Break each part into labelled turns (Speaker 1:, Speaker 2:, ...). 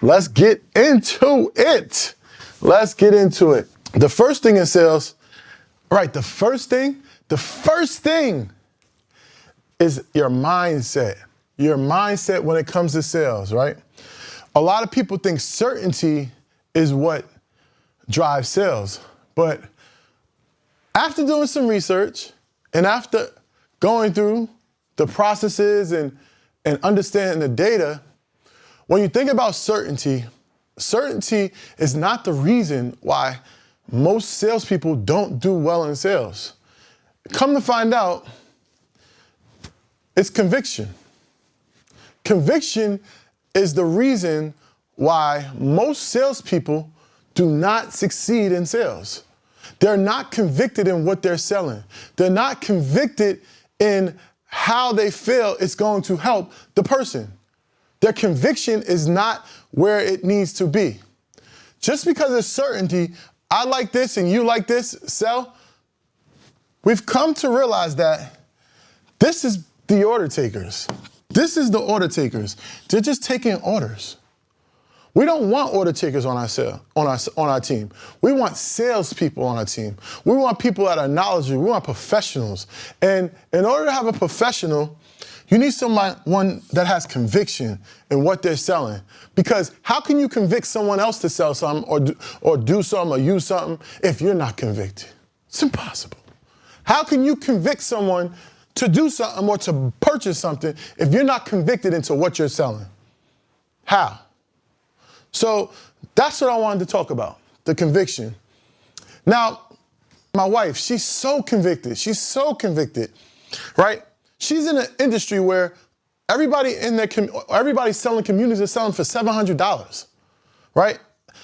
Speaker 1: let's get into it. Let's get into it. The first thing in sales, right, the first thing is your mindset. Your mindset when it comes to sales, right? A lot of people think certainty is what drives sales. But after doing some research and after going through the processes and understanding the data, when you think about certainty, certainty is not the reason why most salespeople don't do well in sales. Come to find out, it's conviction. Conviction is the reason why most salespeople do not succeed in sales. They're not convicted in what they're selling. They're not convicted in how they feel it's going to help the person. Their conviction is not where it needs to be. Just because it's certainty, I like this and you like this, sell, we've come to realize that this is the order takers. This is the order takers. They're just taking orders. We don't want order takers on our team. We want salespeople on our team. We want people that are knowledgeable. We want professionals. And in order to have a professional, you need someone that has conviction in what they're selling. Because how can you convict someone else to sell something or do something or use something if you're not convicted? It's impossible. How can you convict someone to do something or to purchase something if you're not convicted into what you're selling? How? So that's what I wanted to talk about, the conviction. Now, my wife, she's so convicted. She's so convicted, right? She's in an industry where everybody selling communities is selling for $700, right?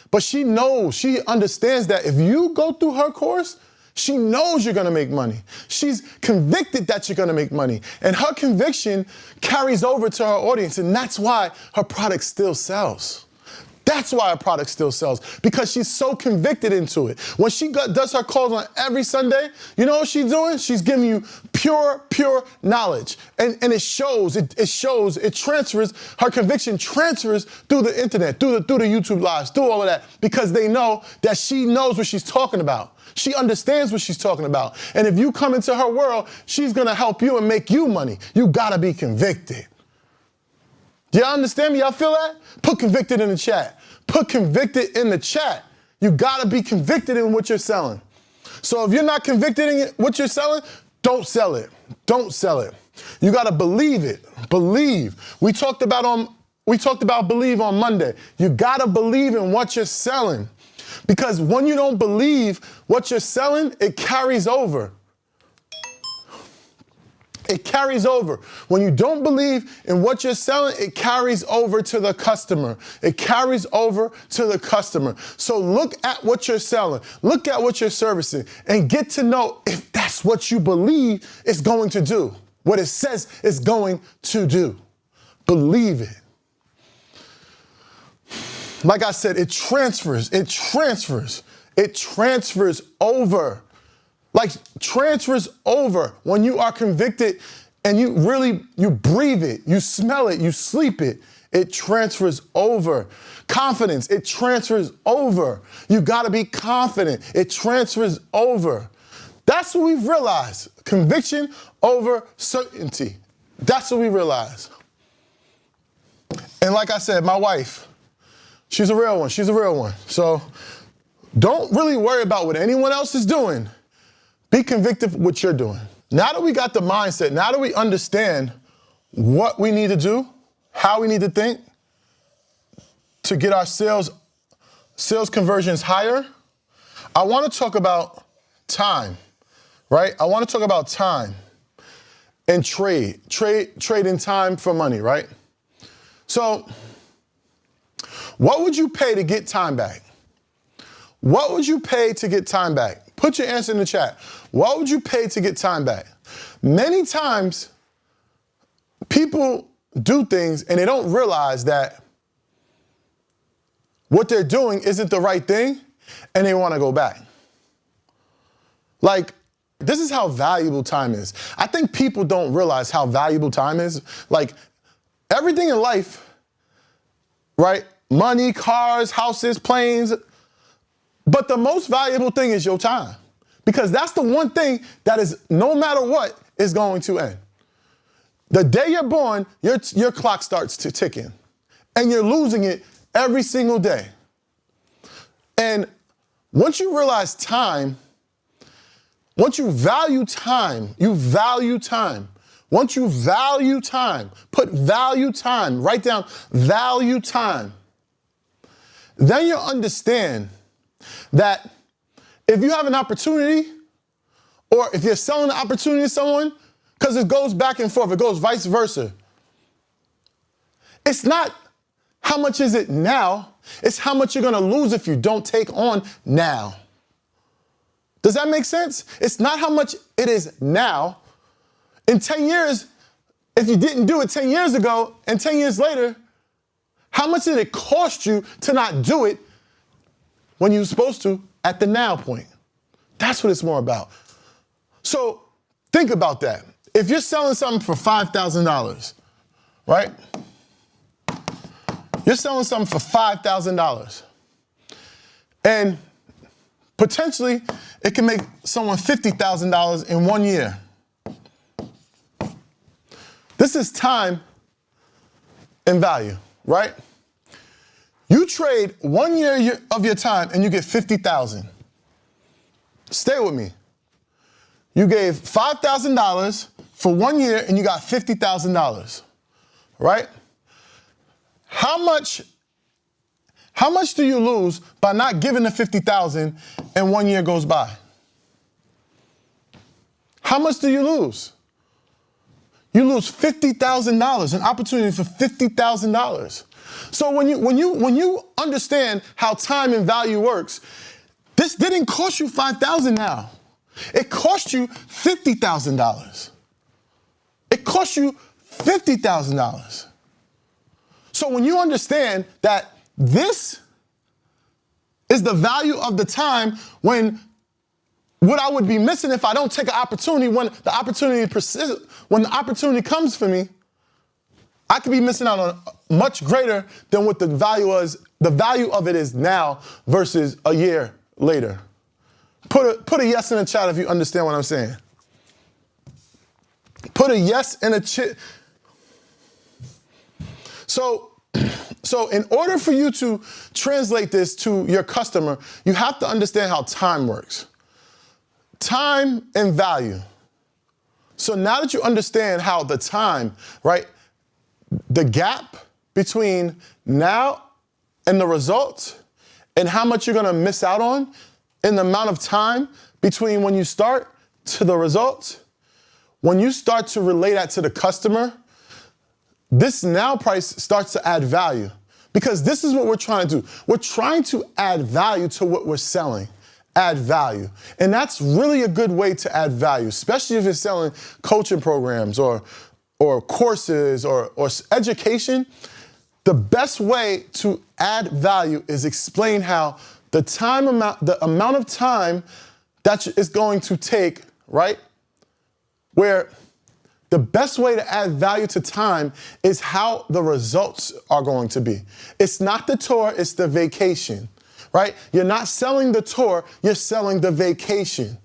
Speaker 1: But she knows, she understands that if you go through her course, she knows you're gonna make money. She's convicted that you're gonna make money. And her conviction carries over to her audience, and that's why her product still sells. That's why her product still sells, because she's so convicted into it. When she does her calls on every Sunday, you know what she's doing? She's giving you pure knowledge. And it shows, it transfers, her conviction transfers through the internet, through the YouTube lives, through all of that, because they know that she knows what she's talking about. She understands what she's talking about. And if you come into her world, she's gonna help you and make you money. You gotta be convicted. Do y'all understand me? Y'all feel that? Put convicted in the chat. Put convicted in the chat. You gotta be convicted in what you're selling. So if you're not convicted in what you're selling, don't sell it. Don't sell it. You gotta believe it. Believe. We talked about believe on Monday. You gotta believe in what you're selling. Because when you don't believe what you're selling, it carries over. It carries over. When you don't believe in what you're selling, it carries over to the customer. It carries over to the customer. So look at what you're selling. Look at what you're servicing and get to know if that's what you believe it's going to do. What it says it's going to do. Believe it. Like I said, it transfers over. Like transfers over when you are convicted and you breathe it, you smell it, you sleep it. It transfers over. Confidence, it transfers over. You gotta be confident. It transfers over. That's what we've realized. Conviction over certainty. That's what we realize. And like I said, my wife, she's a real one. She's a real one. So don't really worry about what anyone else is doing. Be convicted of what you're doing. Now that we got the mindset, now that we understand what we need to do, how we need to think to get our sales conversions higher, I want to talk about time, right? I want to talk about time and trading time for money, right? So what would you pay to get time back? What would you pay to get time back? Put your answer in the chat. What would you pay to get time back? Many times, people do things and they don't realize that what they're doing isn't the right thing and they want to go back. Like, this is how valuable time is. I think people don't realize how valuable time is. Like, everything in life, right? money, cars, houses, planes. But the most valuable thing is your time. Because that's the one thing that is, no matter what, is going to end. The day you're born, your clock starts to ticking. And you're losing it every single day. And once you realize time, once you value time, you value time. Once you value time, put value time, write down value time. Then you'll understand that if you have an opportunity, or if you're selling an opportunity to someone, because it goes back and forth, it goes vice versa. It's not how much is it now, it's how much you're gonna lose if you don't take on now. Does that make sense? It's not how much it is now. In 10 years, if you didn't do it 10 years ago, and 10 years later, how much did it cost you to not do it when you were supposed to at the now point? That's what it's more about. So think about that. If you're selling something for $5,000, right? You're selling something for $5,000. And potentially, it can make someone $50,000 in 1 year. This is time and value, right? You trade 1 year of your time and you get $50,000. Stay with me. You gave $5,000 for 1 year and you got $50,000, right? How much do you lose by not giving the $50,000 and 1 year goes by? How much do you lose? You lose $50,000, an opportunity for $50,000. So when you understand how time and value works, this didn't cost you $5,000 now. It cost you $50,000. It cost you $50,000. So when you understand that this is the value of the time, when what I would be missing if I don't take an opportunity, when the opportunity comes for me, I could be missing out on much greater than what the value of it is now versus a year later. Put a yes in the chat if you understand what I'm saying. Put a yes in the chat. So in order for you to translate this to your customer, you have to understand how time works. Time and value. So now that you understand how the time, right, the gap between now and the result and how much you're gonna miss out on in the amount of time between when you start to the result, when you start to relay that to the customer, this now price starts to add value, because this is what we're trying to do. We're trying to add value to what we're selling, add value. And that's really a good way to add value, especially if you're selling coaching programs or courses or education. The best way to add value is explain how the amount of time that it's going to take, right? Where the best way to add value to time is how the results are going to be. It's not the tour, it's the vacation, right? You're not selling the tour, you're selling the vacation.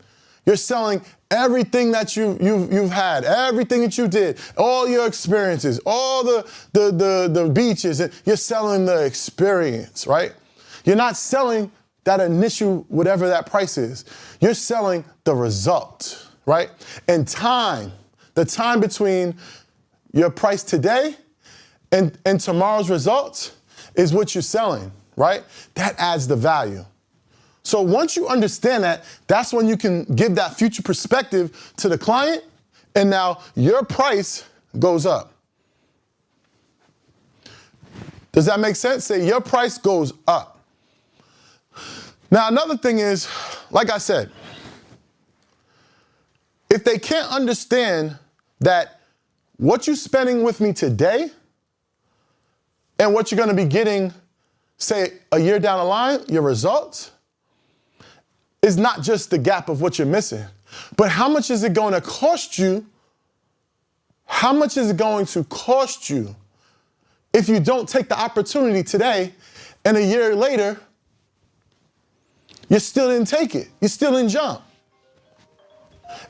Speaker 1: You're selling everything that you've had, everything that you did, all your experiences, all the beaches. You're selling the experience, right? You're not selling that initial whatever that price is. You're selling the result, right? And time, the time between your price today and tomorrow's results is what you're selling, right? That adds the value. So once you understand that, that's when you can give that future perspective to the client, and now your price goes up. Does that make sense? Say your price goes up. Now another thing is, like I said, if they can't understand that what you're spending with me today and what you're gonna be getting, say, a year down the line, your results, is not just the gap of what you're missing, but how much is it going to cost you? How much is it going to cost you if you don't take the opportunity today and a year later, you still didn't take it. You still didn't jump.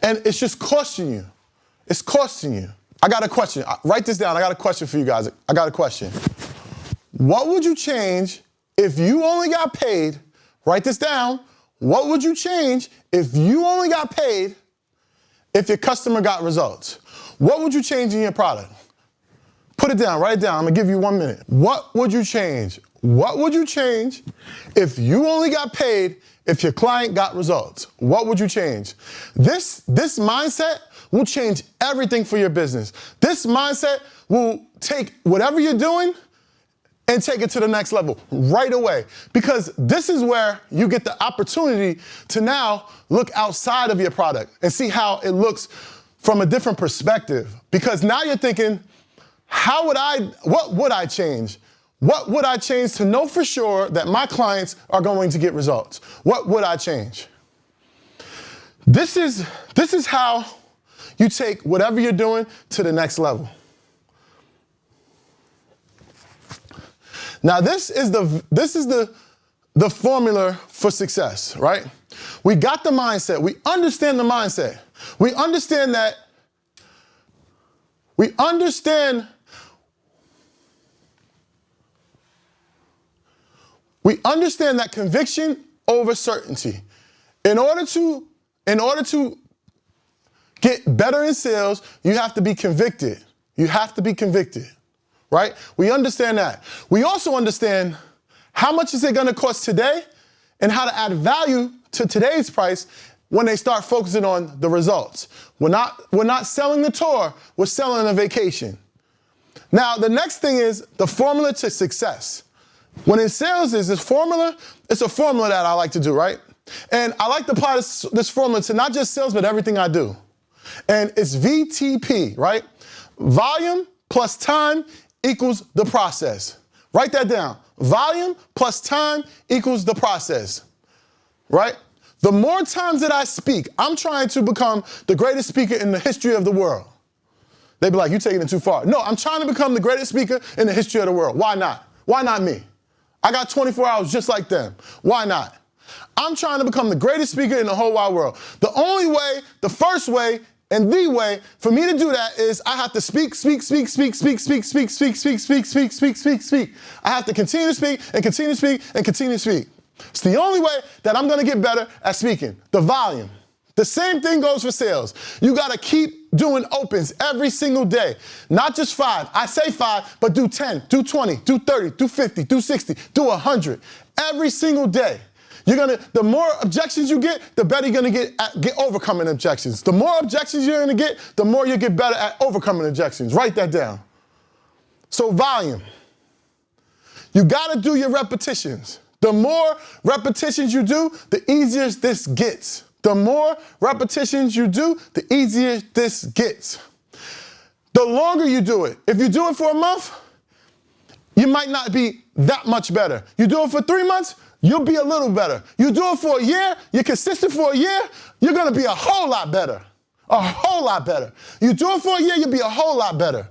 Speaker 1: And it's just costing you. It's costing you. I got a question. Write this down. I got a question for you guys. I got a question. What would you change if you only got paid? Write this down. What would you change if you only got paid if your customer got results? What would you change in your product? Put it down. Write it down. I'm going to give you 1 minute. What would you change? What would you change if you only got paid if your client got results? What would you change? This mindset will change everything for your business. This mindset will take whatever you're doing and take it to the next level right away. Because this is where you get the opportunity to now look outside of your product and see how it looks from a different perspective. Because now you're thinking, what would I change? What would I change to know for sure that my clients are going to get results? What would I change? This is how you take whatever you're doing to the next level. Now, this is the formula for success, right? We got the mindset. We understand the mindset. We understand that. We understand that conviction over certainty. In order to get better in sales, you have to be convicted. You have to be convicted, right? We understand that. We also understand how much is it going to cost today and how to add value to today's price when they start focusing on the results. We're not selling the tour, we're selling a vacation. Now, the next thing is the formula to success. When in sales is this formula, it's a formula that I like to do, right? And I like to apply this formula to not just sales, but everything I do. And it's VTP, right? Volume plus time equals the process. Write that down. Volume plus time equals the process, right? The more times that I speak, I'm trying to become the greatest speaker in the history of the world. They'd be like, you're taking it too far. No, I'm trying to become the greatest speaker in the history of the world. Why not? Why not me? I got 24 hours just like them. Why not? I'm trying to become the greatest speaker in the whole wide world. The only way, the first way, and the way for me to do that is I have to speak. I have to continue to speak and continue to speak and continue to speak. It's the only way that I'm going to get better at speaking. The volume. The same thing goes for sales. You got to keep doing opens every single day. Not just 5. I say 5, but do 10, do 20, do 30, do 50, do 60, do 100. Every single day. The more objections you get, the better you're going to get overcoming objections. The more objections you're going to get, the more you get better at overcoming objections. Write that down. So volume. You got to do your repetitions. The more repetitions you do, the easier this gets. The more repetitions you do, the easier this gets. The longer you do it, if you do it for a month, you might not be that much better. You do it for 3 months, you'll be a little better. You do it for a year, you're consistent for a year, you're gonna be a whole lot better. A whole lot better. You do it for a year, you'll be a whole lot better.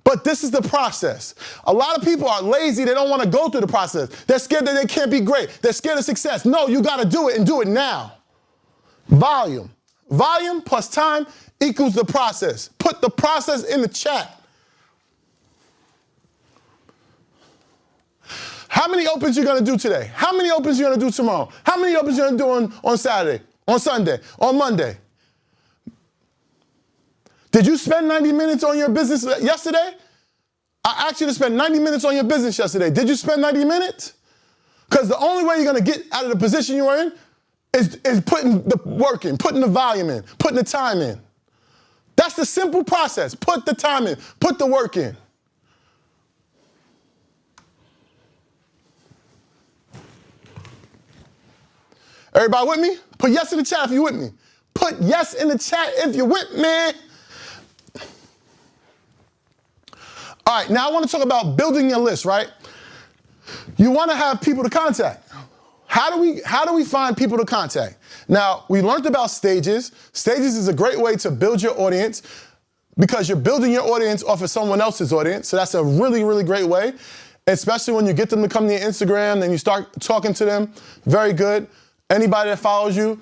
Speaker 1: But this is the process. A lot of people are lazy, they don't wanna go through the process. They're scared that they can't be great. They're scared of success. No, you gotta do it and do it now. Volume. Volume plus time equals the process. Put the process in the chat. How many opens you gonna do today? How many opens you gonna do tomorrow? How many opens you gonna do on Saturday, on Sunday, on Monday? Did you spend 90 minutes on your business yesterday? I asked you to spend 90 minutes on your business yesterday. Did you spend 90 minutes? Because the only way you're gonna get out of the position you are in is putting the work in, putting the volume in, putting the time in. That's the simple process. Put the time in, put the work in. Everybody with me? Put yes in the chat if you're with me. Put yes in the chat if you're with me. All right, now I want to talk about building your list, right? You want to have people to contact. How do we find people to contact? Now, we learned about stages. Stages is a great way to build your audience because you're building your audience off of someone else's audience. So that's a really, really great way. especially when you get them to come to your Instagram and you start talking to them, very good. Anybody that follows you,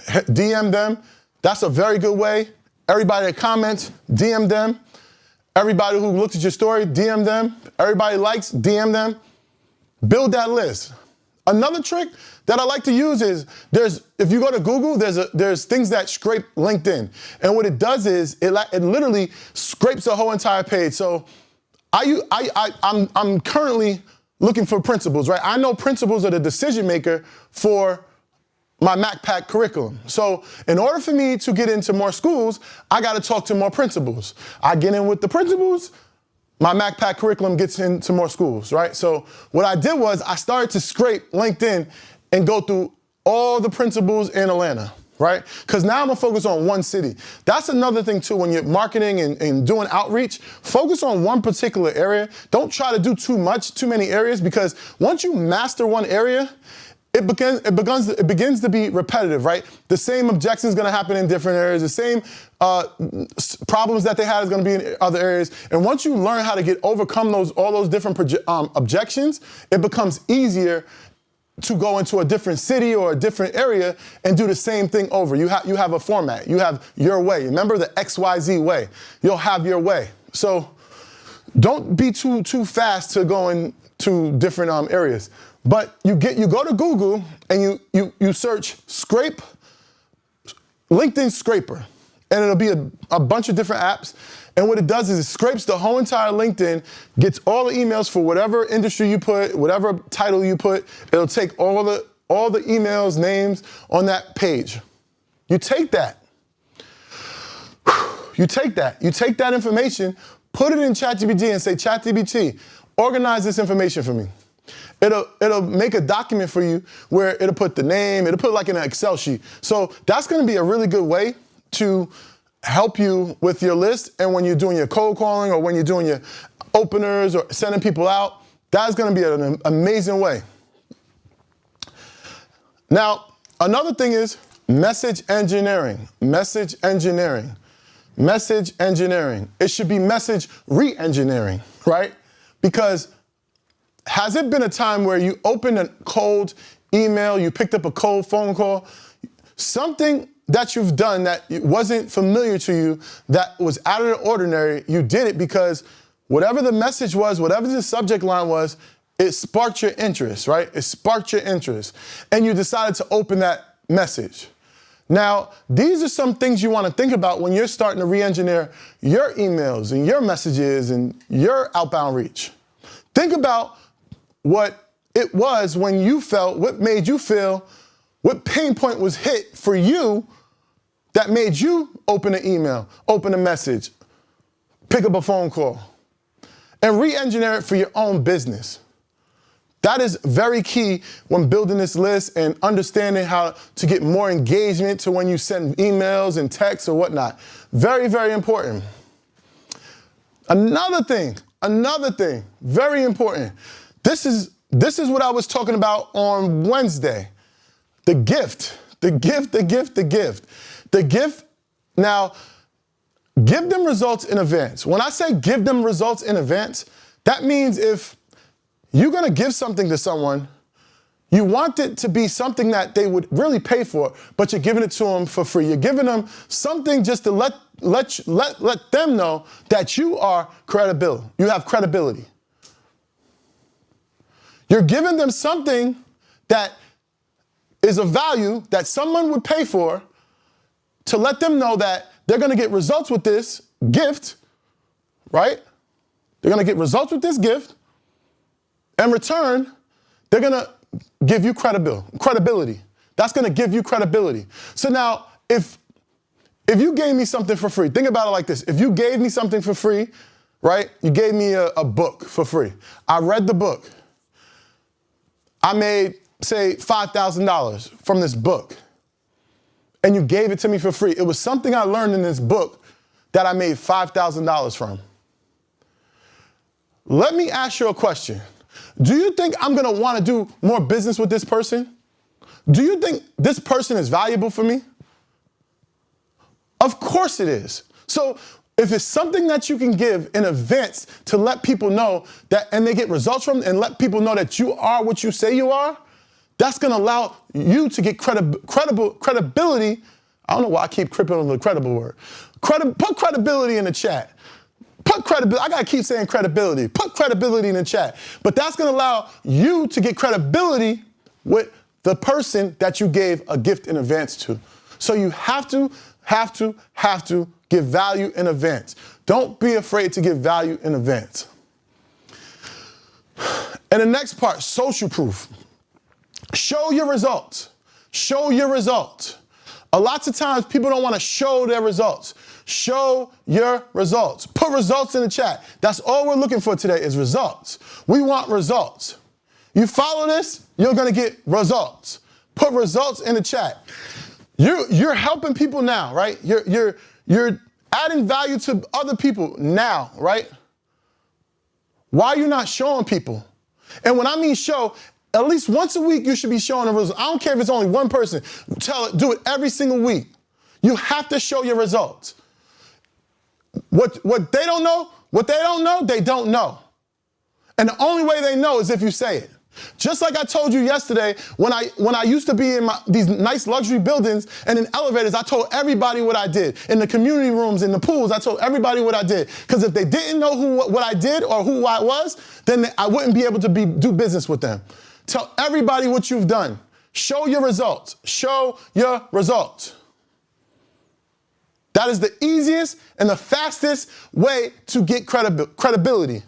Speaker 1: DM them. That's a very good way. Everybody that comments, DM them. Everybody who looks at your story, DM them. Everybody likes, DM them. Build that list. Another trick that I like to use is if you go to Google, there's things that scrape LinkedIn. And what it does is it literally scrapes the whole entire page. So I'm currently looking for principals, right? I know principals are the decision maker for my MacPack curriculum. So in order for me to get into more schools, I got to talk to more principals. I get in with the principals, my MacPack curriculum gets into more schools, right? So what I did was I started to scrape LinkedIn and go through all the principals in Atlanta, right? Because now I'm gonna focus on one city. That's another thing too, when you're marketing and doing outreach, focus on one particular area. Don't try to do too many areas, because once you master one area, it begins to be repetitive, right? The same objection is going to happen in different areas. The same problems that they had is going to be in other areas. And once you learn how to overcome all those different objections, it becomes easier to go into a different city or a different area and do the same thing over. You have a format. You have your way. Remember the XYZ way. You'll have your way. So don't be too fast to go into different areas. But you go to Google and you search LinkedIn scraper, and it'll be a bunch of different apps. And what it does is it scrapes the whole entire LinkedIn, gets all the emails for whatever industry you put, whatever title you put. It'll take all the emails, names on that page. You take that. You take that information, put it in ChatGPT and say, ChatGPT, organize this information for me. It'll make a document for you where it'll put the name, it'll put like in an Excel sheet. So that's going to be a really good way to help you with your list. And when you're doing your cold calling or when you're doing your openers or sending people out, that's going to be an amazing way. Now, another thing is message engineering. Message engineering. Message engineering. It should be message re-engineering, right? Because has it been a time where you opened a cold email, you picked up a cold phone call, something that you've done that wasn't familiar to you, that was out of the ordinary, you did it because whatever the message was, whatever the subject line was, it sparked your interest, right? It sparked your interest. And you decided to open that message. Now, these are some things you want to think about when you're starting to re-engineer your emails and your messages and your outbound reach. Think about what it was when you felt, what made you feel, what pain point was hit for you that made you open an email, open a message, pick up a phone call, and re-engineer it for your own business. That is very key when building this list and understanding how to get more engagement to when you send emails and texts or whatnot. Very, very important. Another thing, very important. This is what I was talking about on Wednesday. The gift. Now, give them results in advance. When I say give them results in advance, that means if you're going to give something to someone, you want it to be something that they would really pay for, but you're giving it to them for free. You're giving them something just to let them know that you are credible. You have credibility. You're giving them something that is of value that someone would pay for to let them know that they're going to get results with this gift, right? They're going to get results with this gift. In return, they're going to give you credibility. That's going to give you credibility. So now, if you gave me something for free, think about it like this. If you gave me something for free, right? You gave me a book for free. I read the book. I made, say, $5,000 from this book. And you gave it to me for free. It was something I learned in this book that I made $5,000 from. Let me ask you a question. Do you think I'm going to want to do more business with this person? Do you think this person is valuable for me? Of course it is. So If it's something that you can give in advance to let people know that, and they get results from, and let people know that you are what you say you are, that's going to allow you to get credibility. I don't know why I keep crippling on the credible word. Put credibility in the chat. Put credibility. I got to keep saying credibility. Put credibility in the chat. But that's going to allow you to get credibility with the person that you gave a gift in advance to. So you have to give value in advance. Don't be afraid to give value in advance. And the next part, social proof. Show your results. Show your results. A lot of times people don't want to show their results. Show your results. Put results in the chat. That's all we're looking for today is results. We want results. You follow this, you're going to get results. Put results in the chat. You're helping people now, right? You're adding value to other people now, right? Why are you not showing people? And when I mean show, at least once a week you should be showing the results. I don't care if it's only one person. Do it every single week. You have to show your results. What they don't know, they don't know. And the only way they know is if you say it. Just like I told you yesterday, when I used to be in these nice luxury buildings and in elevators, I told everybody what I did. In the community rooms, in the pools, I told everybody what I did. Because if they didn't know what I did or who I was, then I wouldn't be able to do business with them. Tell everybody what you've done. Show your results. Show your results. That is the easiest and the fastest way to get credibility.